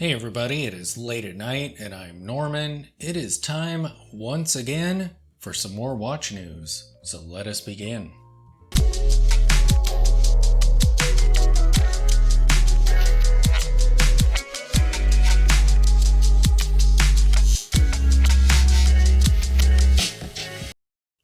Hey everybody, it is late at night and I'm Norman. It is time once again for some more watch news, so let us begin.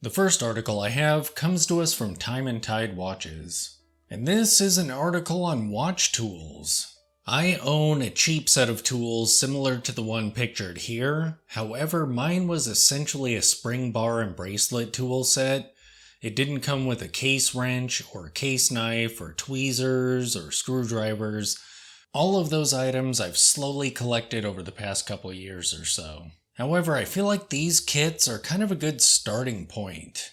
The first article I have comes to us from Time and Tide Watches, and this is an article on watch tools. I own a cheap set of tools similar to the one pictured here. However, mine was essentially a spring bar and bracelet tool set. It didn't come with a case wrench or a case knife or tweezers or screwdrivers. All of those items I've slowly collected over the past couple of years or so. However, I feel like these kits are kind of a good starting point.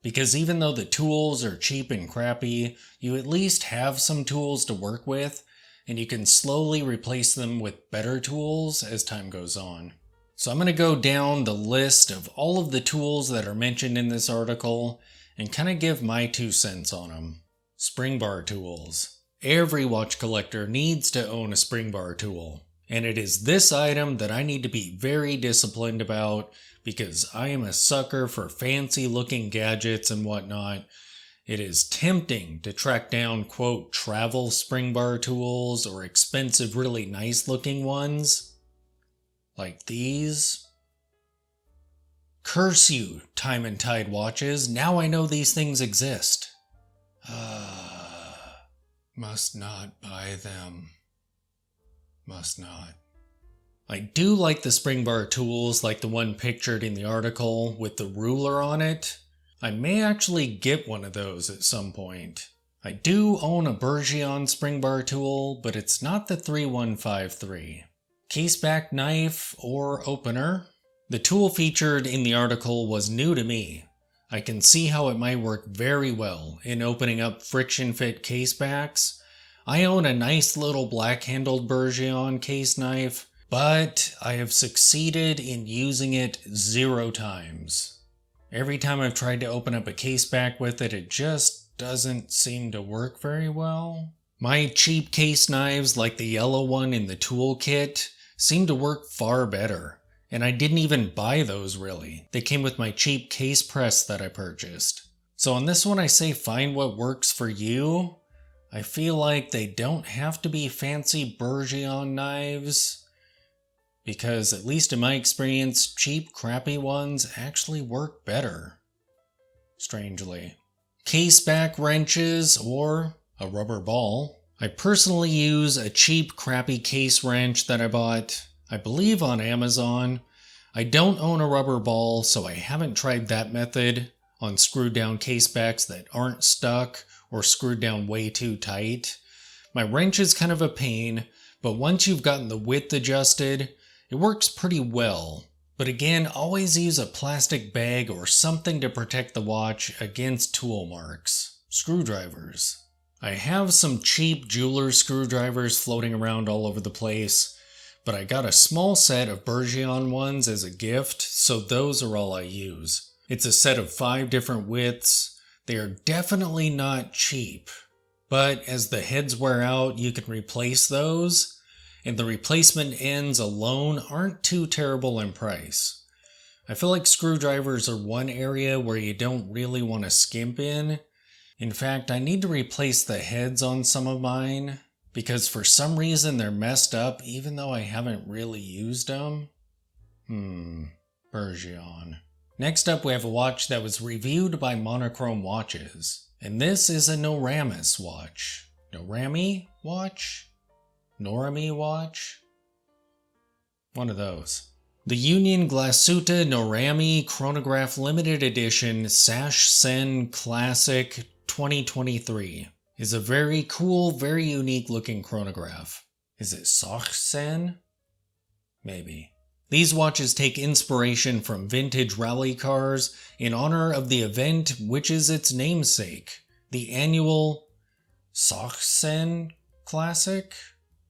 Because even though the tools are cheap and crappy, you at least have some tools to work with, and you can slowly replace them with better tools as time goes on. So I'm going to go down the list of all of the tools that are mentioned in this article and kind of give my 2 cents on them. Spring bar tools. Every watch collector needs to own a spring bar tool. And it is this item that I need to be very disciplined about because I am a sucker for fancy looking gadgets and whatnot. It is tempting to track down, quote, travel spring bar tools or expensive, really nice looking ones. Like these. Curse you, Time and Tide watches. Now I know these things exist. Must not buy them. Must not. I do like the spring bar tools like the one pictured in the article with the ruler on it. I may actually get one of those at some point. I do own a Bourgeon spring bar tool, but it's not the 3153. Caseback knife or opener. The tool featured in the article was new to me. I can see how it might work very well in opening up friction fit casebacks. I own a nice little black-handled Bourgeon case knife, but I have succeeded in using it 0 times. Every time I've tried to open up a caseback with it, it just doesn't seem to work very well. My cheap case knives, like the yellow one in the toolkit, seem to work far better. And I didn't even buy those really. They came with my cheap case press that I purchased. So on this one I say find what works for you. I feel like they don't have to be fancy Bourgeon knives. Because, at least in my experience, cheap, crappy ones actually work better. Strangely. Caseback wrenches or a rubber ball. I personally use a cheap, crappy case wrench that I bought, I believe on Amazon. I don't own a rubber ball, so I haven't tried that method on screwed down casebacks that aren't stuck or screwed down way too tight. My wrench is kind of a pain, but once you've gotten the width adjusted, it works pretty well, but again, always use a plastic bag or something to protect the watch against tool marks. Screwdrivers. I have some cheap jeweler's screwdrivers floating around all over the place, but I got a small set of Bourgeon ones as a gift, so those are all I use. It's a set of 5 different widths. They are definitely not cheap, but as the heads wear out, you can replace those. And the replacement ends alone aren't too terrible in price. I feel like screwdrivers are one area where you don't really want to skimp in. In fact, I need to replace the heads on some of mine, because for some reason they're messed up even though I haven't really used them. Bourgeon. Next up we have a watch that was reviewed by Monochrome Watches, and this is a Noramis watch. Norami watch? Norami watch? One of those. The Union Glasuta Norami Chronograph Limited Edition Sash Sen Classic 2023 is a very cool, very unique looking chronograph. Is it Sash Sen? Maybe. These watches take inspiration from vintage rally cars in honor of the event which is its namesake, the annual Sash Sen Classic?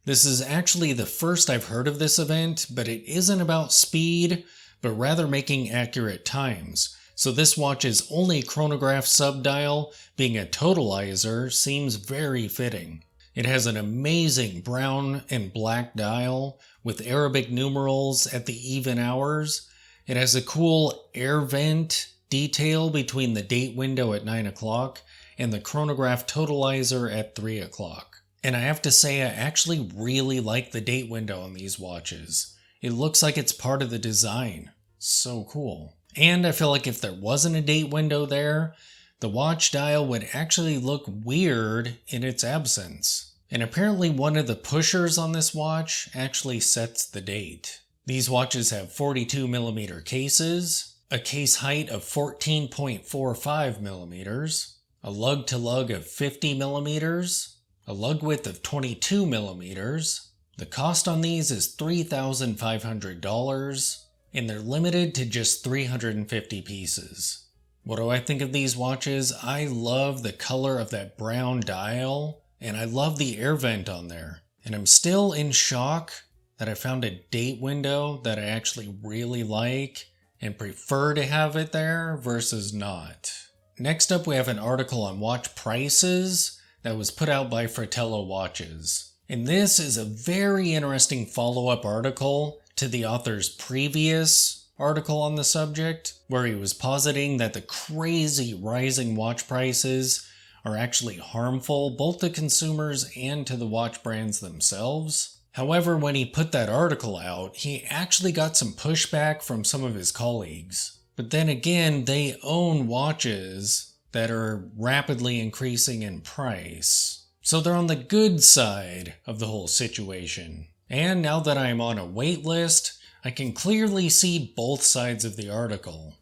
This is actually the first I've heard of this event, but it isn't about speed, but rather making accurate times. So this watch's only chronograph subdial being a totalizer seems very fitting. It has an amazing brown and black dial with Arabic numerals at the even hours. It has a cool air vent detail between the date window at 9 o'clock and the chronograph totalizer at 3 o'clock. And I have to say, I actually really like the date window on these watches. It looks like it's part of the design. So cool. And I feel like if there wasn't a date window there, the watch dial would actually look weird in its absence. And apparently one of the pushers on this watch actually sets the date. These watches have 42mm cases, a case height of 14.45mm, a lug-to-lug of 50mm, a lug width of 22mm. The cost on these is $3,500, and they're limited to just 350 pieces. What do I think of these watches? I love the color of that brown dial, and I love the air vent on there. And I'm still in shock that I found a date window that I actually really like and prefer to have it there versus not. Next up, we have an article on watch prices that was put out by Fratello Watches. And this is a very interesting follow-up article to the author's previous article on the subject, where he was positing that the crazy rising watch prices are actually harmful both to consumers and to the watch brands themselves. However, when he put that article out, he actually got some pushback from some of his colleagues. But then again, they own watches that are rapidly increasing in price. So they're on the good side of the whole situation. And now that I'm on a wait list, I can clearly see both sides of the article.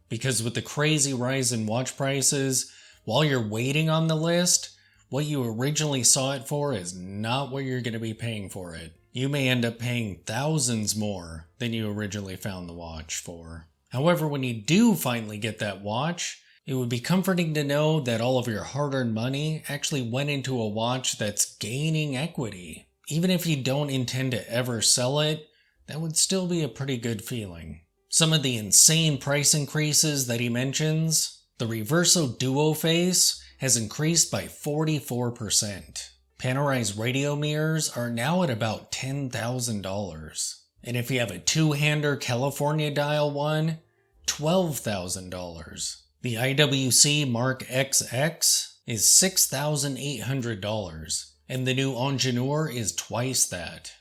Because with the crazy rise in watch prices, while you're waiting on the list, what you originally saw it for is not what you're going to be paying for it. You may end up paying thousands more than you originally found the watch for. However, when you do finally get that watch, it would be comforting to know that all of your hard-earned money actually went into a watch that's gaining equity. Even if you don't intend to ever sell it, that would still be a pretty good feeling. Some of the insane price increases that he mentions: the Reverso Duo Face has increased by 44%. Panerized radio mirrors are now at about $10,000. And if you have a two-hander California dial one, $12,000. The IWC Mark XX is $6,800, and the new Ingenieur is twice that.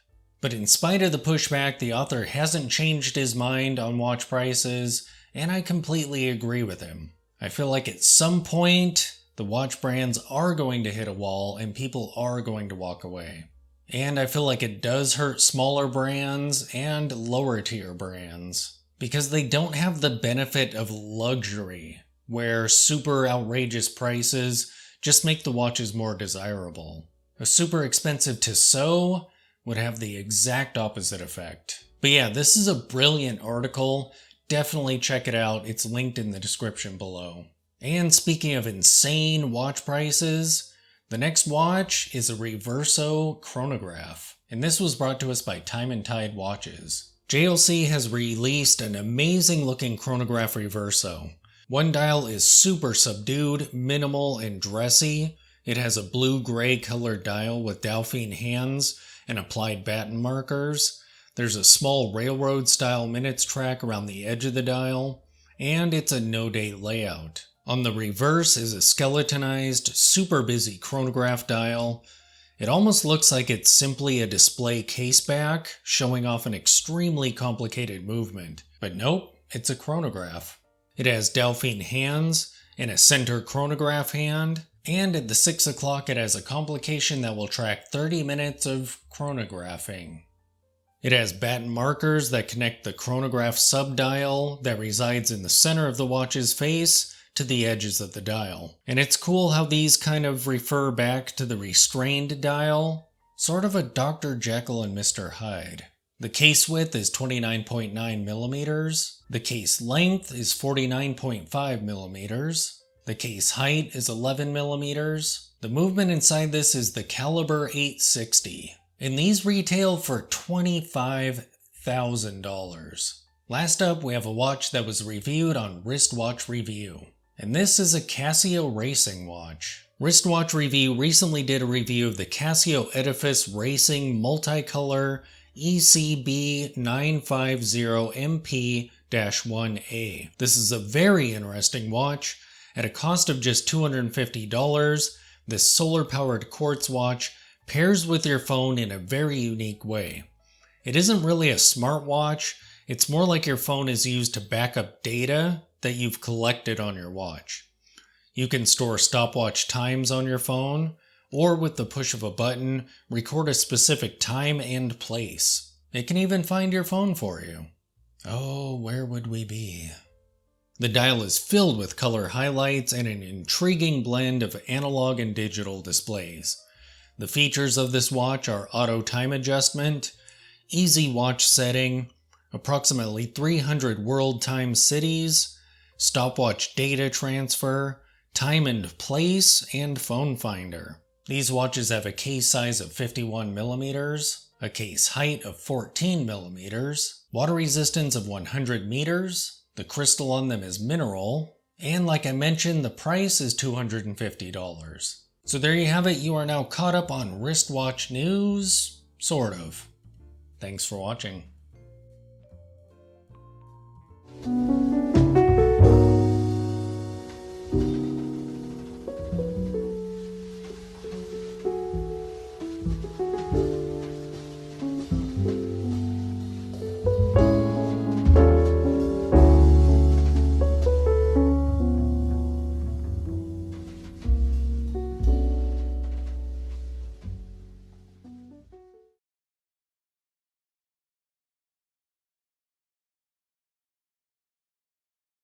But in spite of the pushback, the author hasn't changed his mind on watch prices, and I completely agree with him. I feel like at some point, the watch brands are going to hit a wall and people are going to walk away. And I feel like it does hurt smaller brands and lower tier brands, because they don't have the benefit of luxury, where super outrageous prices just make the watches more desirable. A super expensive Tissot would have the exact opposite effect. But yeah, this is a brilliant article. Definitely check it out. It's linked in the description below. And speaking of insane watch prices, the next watch is a Reverso Chronograph. And this was brought to us by Time & Tide Watches. JLC has released an amazing looking chronograph Reverso. One dial is super subdued, minimal, and dressy. It has a blue-gray colored dial with Dauphine hands and applied batten markers. There's a small railroad-style minutes track around the edge of the dial, and it's a no-date layout. On the reverse is a skeletonized, super busy chronograph dial. It almost looks like it's simply a display caseback showing off an extremely complicated movement. But nope, it's a chronograph. It has Dauphine hands and a center chronograph hand, and at the 6 o'clock it has a complication that will track 30 minutes of chronographing. It has batten markers that connect the chronograph subdial that resides in the center of the watch's face to the edges of the dial. And it's cool how these kind of refer back to the restrained dial, sort of a Dr. Jekyll and Mr. Hyde. The case width is 29.9 millimeters. The case length is 49.5 millimeters. The case height is 11 millimeters. The movement inside this is the caliber 860. And these retail for $25,000. Last up, we have a watch that was reviewed on Wristwatch Review. And this is a Casio Racing watch. Wristwatch Review recently did a review of the Casio Racing Multicolor ECB950MP-1A. This is a very interesting watch. At a cost of just $250, this solar-powered quartz watch pairs with your phone in a very unique way. It isn't really a smartwatch, it's more like your phone is used to back up data that you've collected on your watch. You can store stopwatch times on your phone, or with the push of a button, record a specific time and place. It can even find your phone for you. Oh, where would we be? The dial is filled with color highlights and an intriguing blend of analog and digital displays. The features of this watch are auto time adjustment, easy watch setting, approximately 300 world time cities, stopwatch data transfer, time and place, and phone finder. These watches have a case size of 51 millimeters, a case height of 14 millimeters, water resistance of 100 meters, the crystal on them is mineral, and like I mentioned, the price is $250. So there you have it, you are now caught up on wristwatch news, sort of. Thanks for watching.